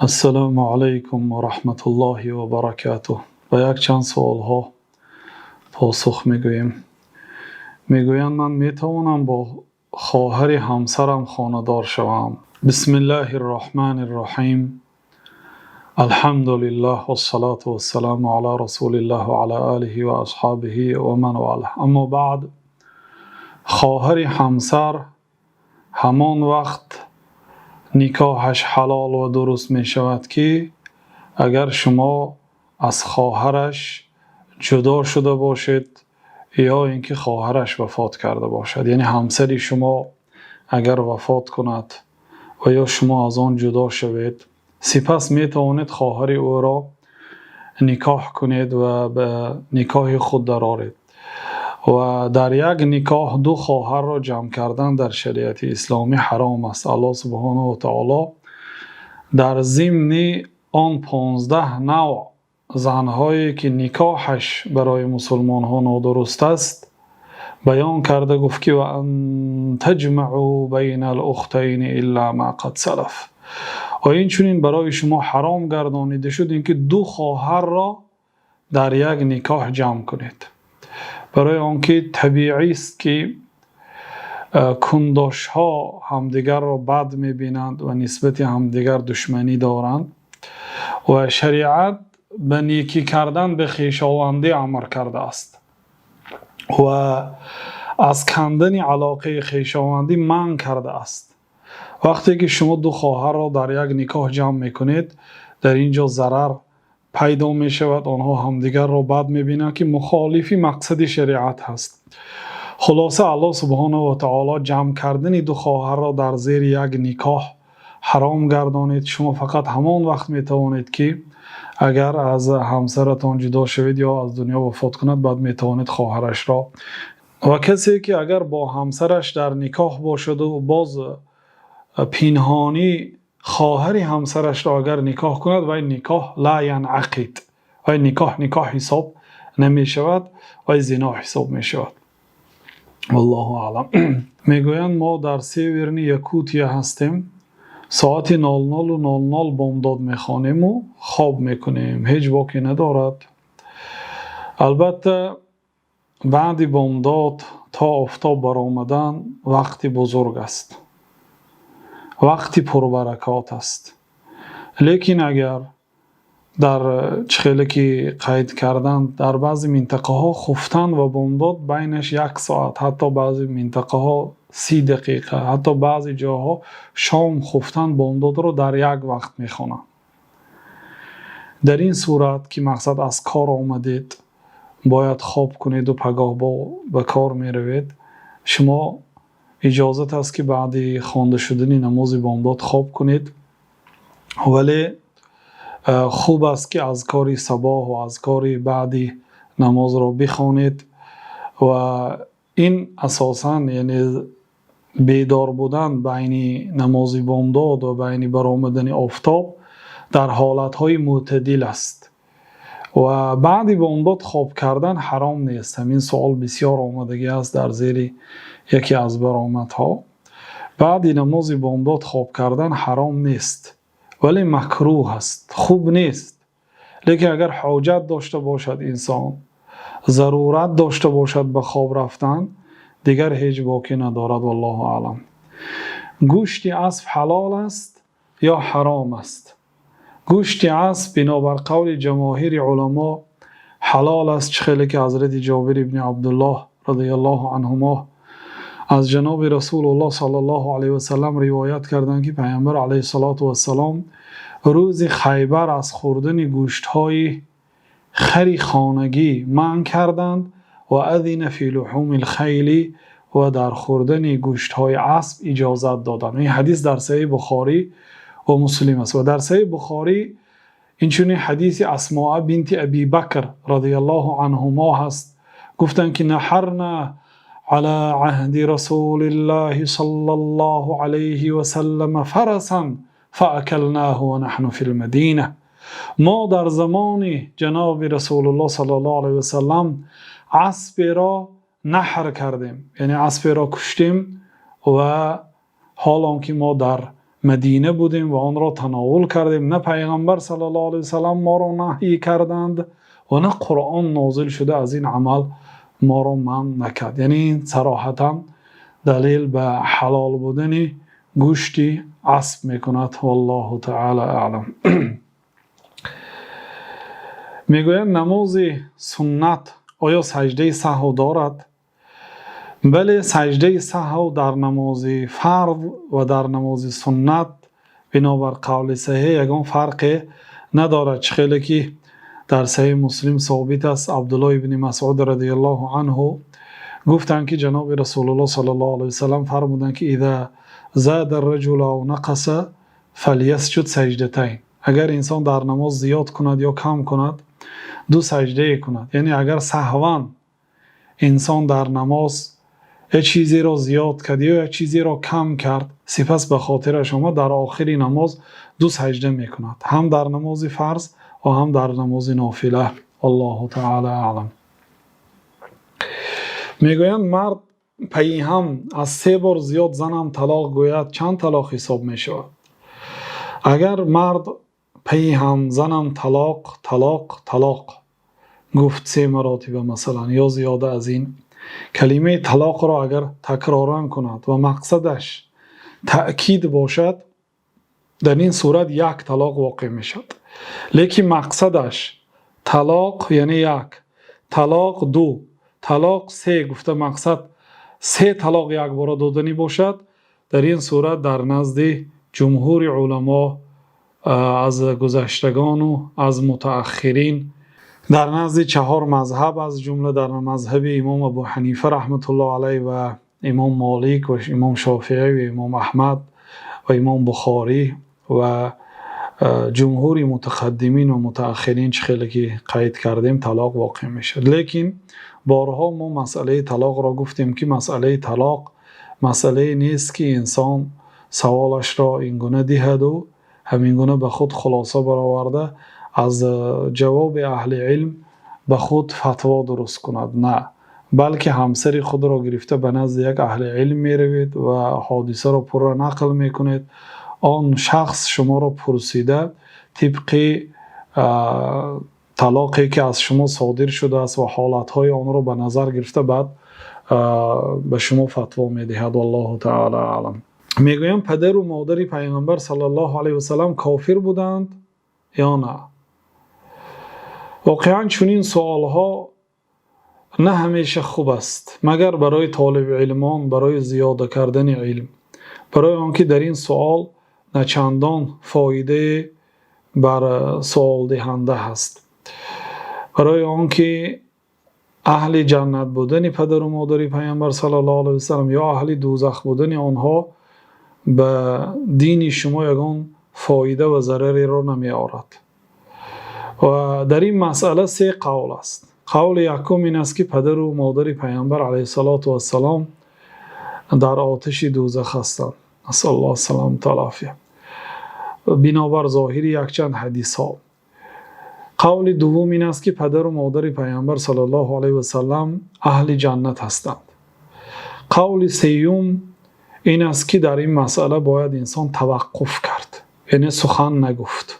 السلام علیکم و رحمت الله و برکاته. و یک چند سوال ها پاسخ میگوییم. میگویند من میتوانم با خواهر همسرم خانه‌دار شوم؟ بسم الله الرحمن الرحیم. الحمد لله و الصلاة و السلام علی رسول الله و علی آله و اصحابه و من والاه. اما بعد، خواهر همسر همان وقت نکاحش حلال و درست می شود که اگر شما از خواهرش جدا شده باشید یا اینکه خواهرش وفات کرده باشد. یعنی همسری شما اگر وفات کند و یا شما از آن جدا شوید، سپس می توانید خواهر او را نکاح کنید و به نکاح خود درآورید. و در یک نکاح دو خواهر را جمع کردن در شریعت اسلامی حرام است. الله سبحانه و تعالی در ضمن آن 15 نوع زنهایی که نکاحش برای مسلمان ها نادرست است بیان کرده، گفت که و ان تجمعوا بین الاختین الا ما قد سلف. و این چنین برای شما حرام گردانیده شد اینکه دو خواهر را در یک نکاح جمع کنید، برای آنکه طبیعی است که کنداش ها همدیگر را بد میبینند و نسبت همدیگر دشمنی دارند و شریعت به نیکی کردن به خویشاوندی امر کرده است و از کندن علاقه خویشاوندی منع کرده است. وقتی که شما دو خواهر را در یک نکاح جمع میکنید، در اینجا ضرر پیدا می شود، آنها همدیگر را بد میبینند که مخالفی مقصد شریعت هست. خلاصه الله سبحانه و تعالی جمع کردن دو خواهر را در زیر یک نکاح حرام گردانید. شما فقط همان وقت میتوانید که اگر از همسرتان جدا شوید یا از دنیا وفات کند، بعد میتوانید خواهرش را. و کسی که اگر با همسرش در نکاح باشد و باز پنهانی خواهر همسرش را اگر نکاح کند، و این نکاح لا ینعقد، و این نکاح حساب نمی شود و زنا حساب می شود. والله اعلم. میگویند ما در سیورنی یکوتیا هستیم، ساعت 00:00 بامداد میخوانیم و خواب میکنیم، هیچ باکی ندارد. البته بعد بامداد تا آفتاب برآمدن وقتی بزرگ است، وقتی پربرکات است. لیکن اگر در چخیلی که قید کردن در بعضی منطقه ها خفتن و بامداد بینش 1 ساعت، حتی بعضی منطقه ها 30 دقیقه، حتی بعضی جاها شام خفتن بامداد رو در یک وقت میخوانن. در این صورت که مقصد از کار آمدید، باید خواب کنید و پگاه به کار میروید، شما اجازت است که بعد خوانده شدن نماز بامداد خواب کنید، ولی خوب است که اذکار صباح و اذکار بعدی نماز را بخوانید. و این اساساً یعنی بیدار بودن بین نماز بامداد و بین برآمدن آفتاب در حالتهای معتدل است. و بعد بامداد خواب کردن حرام نیست. همین سوال بسیار آمدگی است در زیر یکی از برآمدها. بعد نماز بامداد خواب کردن حرام نیست، ولی مکروه است، خوب نیست. لیکن اگر حاجت داشته باشد انسان، ضرورت داشته باشد به خواب رفتن، دیگر هیچ باکی ندارد. والله اعلم. گوشت اسب حلال است یا حرام است؟ گوشت اسب بنابر قول جماهیر علما حلال است، چخیلی که حضرت جابر ابن عبدالله رضی الله عنهما از جناب رسول الله صلی الله علیه و سلم روایت کردند که پیامبر علیه الصلاة و السلام روز خیبر از خوردن گوشت‌های خر خانگی منع کردند و اذن فی لحوم الخیل، و در خوردن گوشت‌های اسب اجازت دادند. این حدیث در صحیح بخاری و مسلم است. و در صحیح بخاری اینچنین حدیث اسماء بنت ابی بکر رضی الله عنهما هست، گفتند که نحرنا على عهد رسول الله صلی الله علیه و سلم فرسا فاکلناه و نحن فی المدینه. ما در زمان جناب رسول الله صلی الله علیه و سلم اسب را نحر کردیم، یعنی اسب را کشتیم و حال آنکه ما در مدینه بودیم و آن را تناول کردیم. نه پیغمبر صلی الله علیه وسلم ما را نهی کردند و نه قرآن نازل شده از این عمل ما را منع نکرد. یعنی این صراحتا دلیل به حلال بودن گوشت اسب میکند. والله تعالی اعلم. میگویند نماز سنت آیا سجده سهو دارد؟ بله، سجده سهو در نماز فرض و در نماز سنت بنابر قول صحیح یگان فرق ندارد. خیلی که در صحیح مسلم ثابت است، عبدالله ابن مسعود رضی الله عنه گفتند که جناب رسول الله صلی الله علیه وسلم فرمودند که اذا زاد الرجل او نقص فلیسجد سجدتین. اگر انسان در نماز زیاد کند یا کم کند دو سجده کند. یعنی اگر سهوا انسان در نماز یک چیزی را زیاد کرد یا یک چیزی را کم کرد، سپس به خاطر شما در آخر نماز دو سجده میکند، هم در نماز فرض و هم در نماز نافله. الله تعالی اعلم. میگویند مرد پی هم از 3 بار زیاد زنم طلاق گوید چند طلاق حساب میشود؟ اگر مرد پی هم زنم طلاق طلاق طلاق گفت 3 مراتبه مثلا یا زیاده از این، کلمه طلاق را اگر تکرارا کند و مقصدش تأکید باشد، در این صورت 1 طلاق واقع میشد. لیکن مقصدش طلاق یعنی 1، طلاق 2، طلاق 3 گفته مقصد 3 طلاق یک بار دادنی باشد، در این صورت در نزد جمهور علما از گذشتگان و از متأخرین، در نزد 4 مذهب از جمله در مذهب امام ابو حنیفه رحمت الله علیه و امام مالک و امام شافعی و امام احمد و امام بخاری و جمهور متقدمین و متأخرین خیلی که قید کردیم طلاق واقع میشه. لیکن بارها ما مسئله طلاق را گفتیم که مسئله طلاق مسئله نیست که انسان سوالش را اینگونه دهد و همینگونه به خود خلاصه برآورده از جواب اهل علم به خود فتوا درست کند. نه، بلکه همسر خود را گرفته به نزد یک اهل علم می روید و حادثه را پر نقل می کنید. آن شخص شما را پرسیده طبق طلاقی که از شما صادر شده است و حالتهای آن را به نظر گرفته بعد به شما فتوا می دهد. والله تعالی اعلم. میگویم پدر و مادر پیغمبر صلی الله علیه و سلم کافر بودند یا نه؟ واقعا چنین سوالها نه همیشه خوب است مگر برای طالب علمان، برای زیاده کردن علم، برای آنکه در این سوال نه چندان فایده بر سوال دهنده هست، برای آنکه اهل جنت بودن پدر و مادر پیامبر صلی الله علیه و سلم یا اهل دوزخ بودن آنها به دین شما یگان فایده و ضرری را نمی آورد. و در این مسئله 3 قول است. قول یکم این است که پدر و مادر پیامبر علیه السلام در آتش دوزخ هستند. نسأل الله السلامة والعافیه بنابر ظاهر یک چند حدیث ها. قول دوم این است که پدر و مادر پیامبر صلی الله علیه و سلم اهل جنت هستند. قول سوم این است که در این مسئله باید انسان توقف کرد، یعنی سخن نگفت،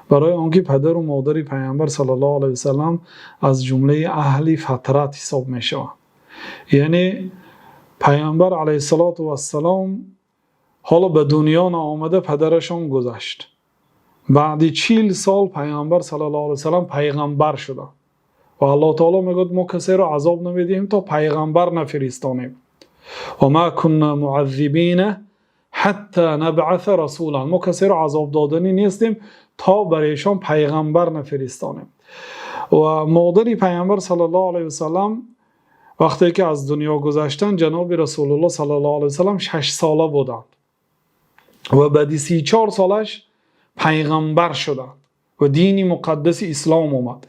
برای آنکه پدر و مادر پیامبر صلی الله علیه و سلم از جمله اهل فطرت حساب می شوند. یعنی پیامبر علیه السلام حالا به دنیا آمده پدرشان گذشت، بعد 40 سال پیامبر صلی الله علیه و سلم پیغمبر شدند و الله تعالی میگه ما کسی را عذاب نمیدیم تا پیغمبر نفرستانیم و ما كنا معذبین حتی نبعث رسولا، ما کسی را عذاب دادنی نیستیم تا برایشان پیغمبر نفرستانیم. و مادر پیامبر صلی الله علیه و سلم وقتی که از دنیا گذشتن جناب رسول الله صلی الله علیه و سلم 6 ساله بودند و بعد 34 سالش پیغمبر شدند و دین مقدس اسلام اومد.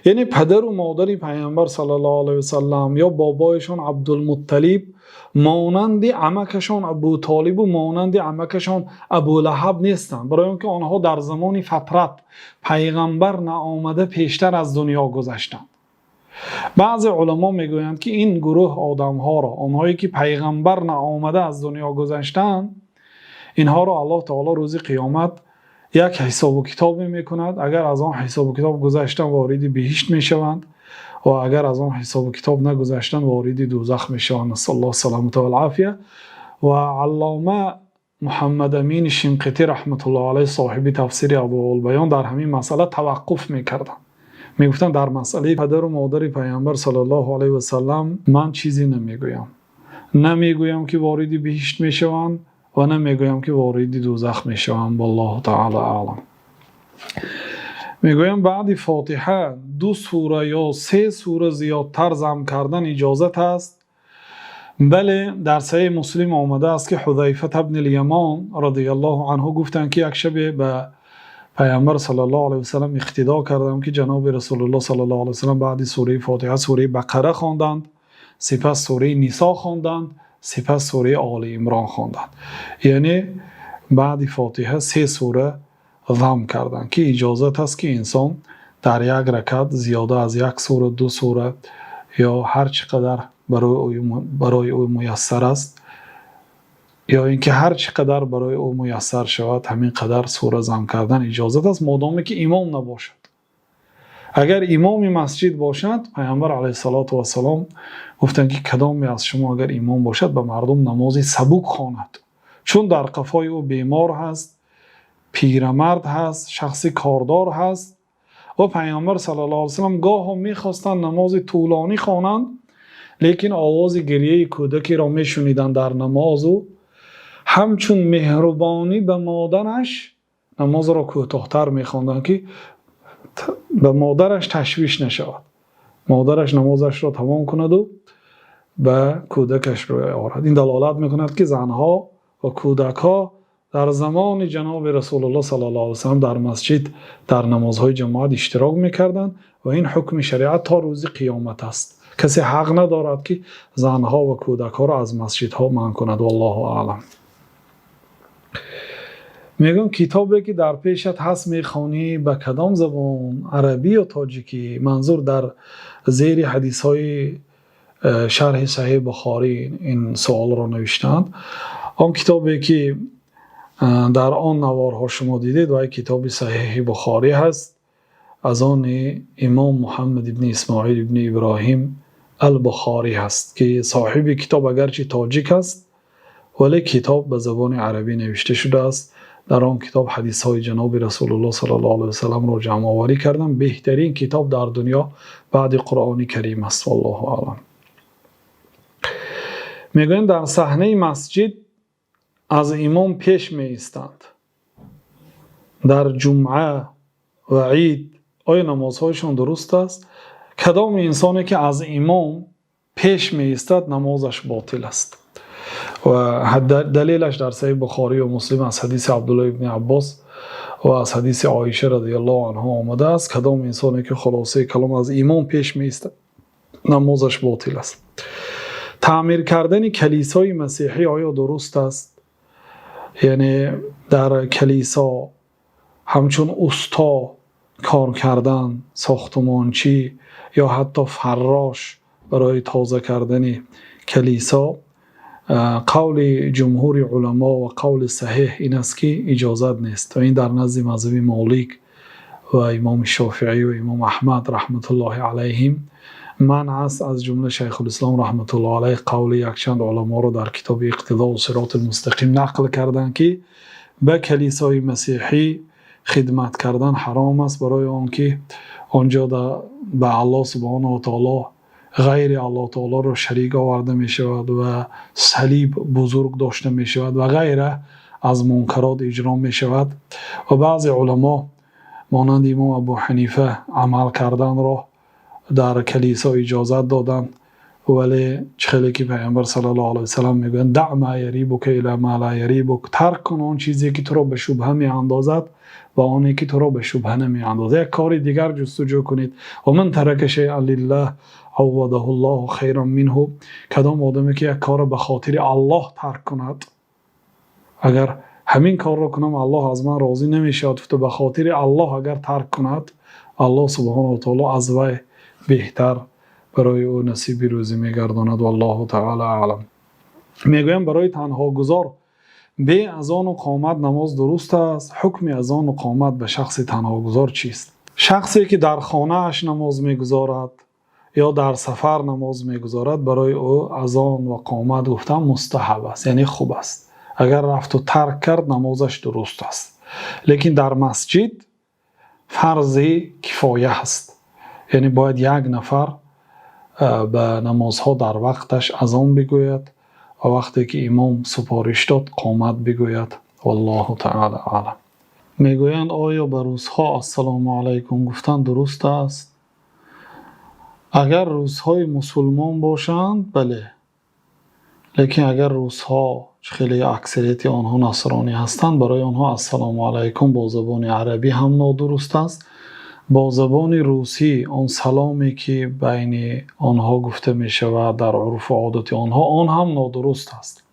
یعنی پدر و مادر پیامبر صلی الله علیه و سلم یا بابایشان عبدالمطلب مانند عمکشان ابو طالب و مانند عمکشان ابو لهب نیستند، برای اینکه آنها در زمان فترت پیغمبر نآمده پیشتر از دنیا گذشتند. بعض علما میگویند که این گروه آدم ها را، آنهایی که پیغمبر نآمده از دنیا گذشتند، اینها رو الله تعالی روز قیامت یک حساب و کتاب میکند. اگر از آن حساب و کتاب گذشتن وارد بهشت میشوند و اگر از آن حساب و کتاب نگذشتن وارد دوزخ میشوند. نسأل الله السلامة والعافیه. و علامه محمد امین شنقیطی رحمت الله علیه صاحب تفسیر اضواء در همین مسئله توقف میکردن. میگفتن در مسئله پدر و مادر پیامبر صلی الله علیه و سلم من چیزی نمیگویم. نمیگویم که وارد بهشت میشوند و نمیگویم که وارد دوزخ میشوند. والله تعالی اعلم. میگویم بعد فاتحه 2 سوره یا 3 سوره زیادتر ضم کردن اجازت است. بله، در صحیح مسلم آمده است که حذیفه ابن الیمان رضی الله عنه گفتند که یک شب به پیامبر صلی الله علیه و سلم اقتدا کردم که جناب رسول الله صلی الله علیه و سلم بعد سوره فاتحه سوره بقره خواندند، سپس سوره نساء خواندند، سپس سوره آل عمران خواندند. یعنی بعد فاتحه 3 سوره ضم کردند که اجازت است که انسان در یک رکعت زیاده از 1 سوره 2 سوره یا هر چقدر برای او میسر است یا اینکه هر چقدر برای او میسر شود همین قدر سوره ضم کردن اجازت است، مادامی که امام نباشد. اگر امام مسجد باشد پیامبر علیه الصلاة و السلام گفتند که کدامی از شما اگر امام باشد به مردم نماز سبک خواند، چون در قفای او بیمار هست، پیرمرد هست، شخصی کاردار هست. و پیامبر صلی الله علیه و سلم گاه هم میخواستند نماز طولانی خوانند، لیکن آواز گریه کودکی را میشنیدند در نماز و همچون مهربانی به مادرش نماز را کوتاه‌تر میخواندند که به مادرش تشویش نشود، مادرش نمازش را تمام کند و به کودکش روی آورد. این دلالت میکند که زنها و کودکها در زمان جناب رسول الله صلی الله علیه و سلم در مسجد در نمازهای جماعت اشتراک میکردند و این حکم شریعت تا روز قیامت است. کسی حق ندارد که زنها و کودکها را از مسجدها منع کند. والله اعلم. میگم کتابی که در پیشت هست میخوانی به کدام زبان؟ عربی یا تاجیکی؟ منظور در زیر حدیث های شرح صحیح بخاری این سوال را نوشتند. آن کتابی که در آن نوارها شما دیدید و کتاب صحیح بخاری هست، از آن امام محمد ابن اسماعیل ابن ابراهیم البخاری هست که صاحب کتاب اگرچه تاجیک است ولی کتاب به زبان عربی نوشته شده است. در آن کتاب حدیث های جناب رسول الله صلی الله علیه و سلم را جمع آوری کردم. بهترین کتاب در دنیا بعد قرآن کریم است. والله اعلم. میگویند در صحنه مسجد از امام پیش می ایستند. در جمعه و عید آیا نمازهایشان درست است؟ کدام انسانی که از امام پیش می ایستد نمازش باطل است. و دلیلش در صحیح بخاری و مسلم از حدیث عبدالله ابن عباس و از حدیث عایشه رضی الله عنها آمده است. کدام انسانی که خلاصه کلام از امام پیش می ایستد نمازش باطل است. تعمیر کردن کلیسای مسیحی آیا درست است؟ یعنی در کلیسا همچون استا کار کردن، ساختمانچی یا حتی فراش برای تازه کردن کلیسا، قول جمهور علما و قول صحیح این است که اجازت نیست و این در نزد مذهب مالک و امام شافعی و امام احمد رحمت الله علیهم منع است. از جمله شیخ الاسلام رحمت الله علیه قول یک چند علما رو در کتاب اقتضاء الصراط المستقیم نقل کردند که به کلیسای مسیحی خدمت کردن حرام است، برای آنکه آنجا به الله سبحانه و تعالی غیر الله تعالی را شریک آورده می شود و صلیب بزرگ داشته می شود و غیره از منکرات اجرا می شود. و بعض علما مانند امام ابو حنیفه عمل کردن را در کلیسا اجازت دادند، ولی خیلی که پیامبر صلی الله علیه و سلم میگن دع ما یریبک الی ما لا یریبک، ترک کن آن چیزی که تو را به شبهه می اندازد و آنی که تو را به شبهه نمی اندازد. یک کار دیگر جستجو کنید. و من ترک شیئا لله عوضه الله خیرا منه. کدام آدمی که یک کار به خاطر الله ترک کند، اگر همین کار را کنم الله از من راضی نمیشود، تو به خاطر الله اگر ترک کند الله سبحانه و تعالی از وی بهتر برای او نصیب روزی میگرداند. والله تعالی اعلم. میگویم برای تنها گذار به اذان و قامت نماز درست است. حکم اذان و قامت به شخص تنهاگذار چیست؟ شخصی که در خانه اش نماز میگذارد یا در سفر نماز میگذارد، برای او اذان و قامت گفتن مستحب است، یعنی خوب است. اگر رفت و ترک کرد نمازش درست است. لیکن در مسجد فرض کفایه است، یعنی باید یک نفر به نمازها در وقتش اذان بگوید و وقتی که امام سپارش داد قامت بگوید. والله تعالی اعلم. میگویند آیا به روزها السلام علیکم گفتن درست است؟ اگر روزهای مسلمان باشند بله، لیکن اگر روزها خیلی اکثریت آنها نصرانی هستند، برای آنها السلام علیکم با زبان عربی هم نادرست است. با زبان روسی آن سلامی که بین آنها گفته می شود در عرف و عادت آنها، آن هم نادرست است.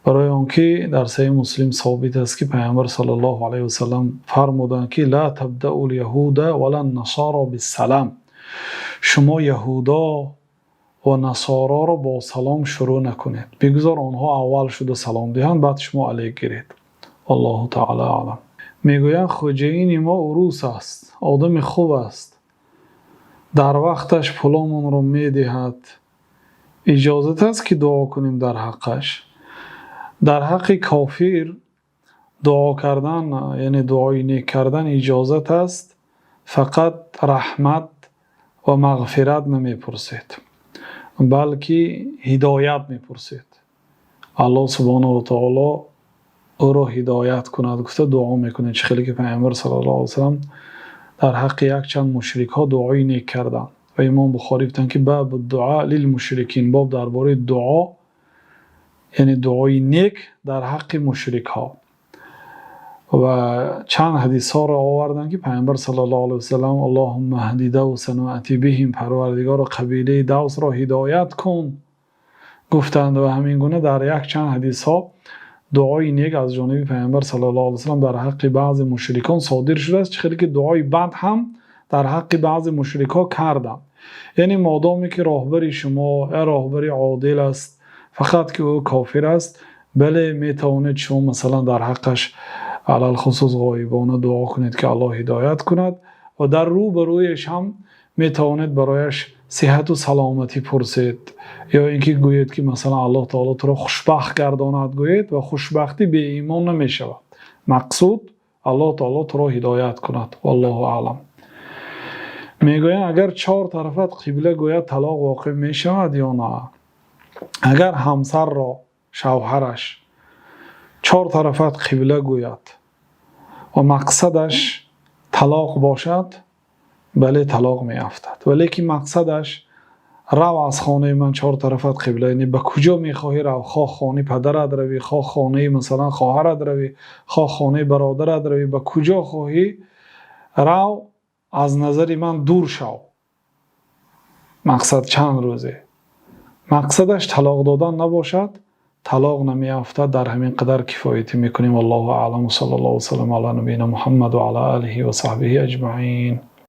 برای آنکه در صحیح مسلم ثابت است که پیامبر صلی الله علیه و سلم فرمودند که لا تبدأ الیهود ولا النصارى بالسلام، شما یهودا و نصارا را با سلام شروع نکنید، بگذار آنها اول شده سلام دهند بعد شما علیک گیرید. والله تعالی اعلم. میگویند خوجین ما عروس است، آدم خوب است، در وقتش پولامون رو میدهد، اجازت است که دعا کنیم در حقش؟ در حق کافر دعا کردن، یعنی دعای نیک کردن اجازت است، فقط رحمت و مغفرت نمیپرسید بلکه هدایت میپرسید. الله سبحانه و تعالی او را هدایت کند. گفته دعا میکنید، چه خیلی که پیامبر صلی الله علیه و سلم در حق یک چند مشرک ها دعای نیک کردند و امام بخاری گفتند که باب الدعاء للمشرکین، باب درباره دعا یعنی دعای نیک در حق مشرک ها. و چند حدیث ها را آوردن که پیامبر صلی الله علیه و سلم اللهم اهد دوس و ائت بهم، پروردگار قبیله دوس را هدایت کن گفتند. و همین گونه در یک چند حدیث ها دعای نیک از جانب پیامبر صلی الله علیه و سلم در حق بعض مشرکان صادر شده است، چه خیلی که دعای بد هم در حق بعض مشرکان کردند. یعنی مادامی که راهبر شما راهبر عادل است، فقط که او کافر است، بله میتوانید شما مثلا در حقش علل خصوص غایبانه دعا کنید که الله هدایت کند و در روبرویش هم میتوانید برایش صحت و سلامتی پرسید، یا اینکه گویید که مثلا الله تعالی تو را خوشبخت گرداند گویید و خوشبختی به ایمان نمی شود. مقصود الله تعالی تو را هدایت کند. والله اعلم. میگویند اگر چهار طرفت قبله گوید طلاق واقع می شود یا نه؟ اگر همسر را شوهرش چهار طرفت قبله گوید و مقصدش طلاق باشد، بله طلاق می افتد. ولی که مقصدش رو از خانه من چهار طرفت قبله، یعنی به کجا میخواهی رو، خواه خانه پدرت روی، خواه خانه مثلا خواهرت روی، خواه خانه برادرت روی، به کجا خواهی رو، از نظر من دور شو. مقصد چند روزه، مقصدش طلاق دادن نباشد، طلاق نمی افتد. در همین قدر کفایتی میکنیم. والله اعلم. صلی الله و سلم علی نبینا محمد و علی آله و صحبه اجمعین.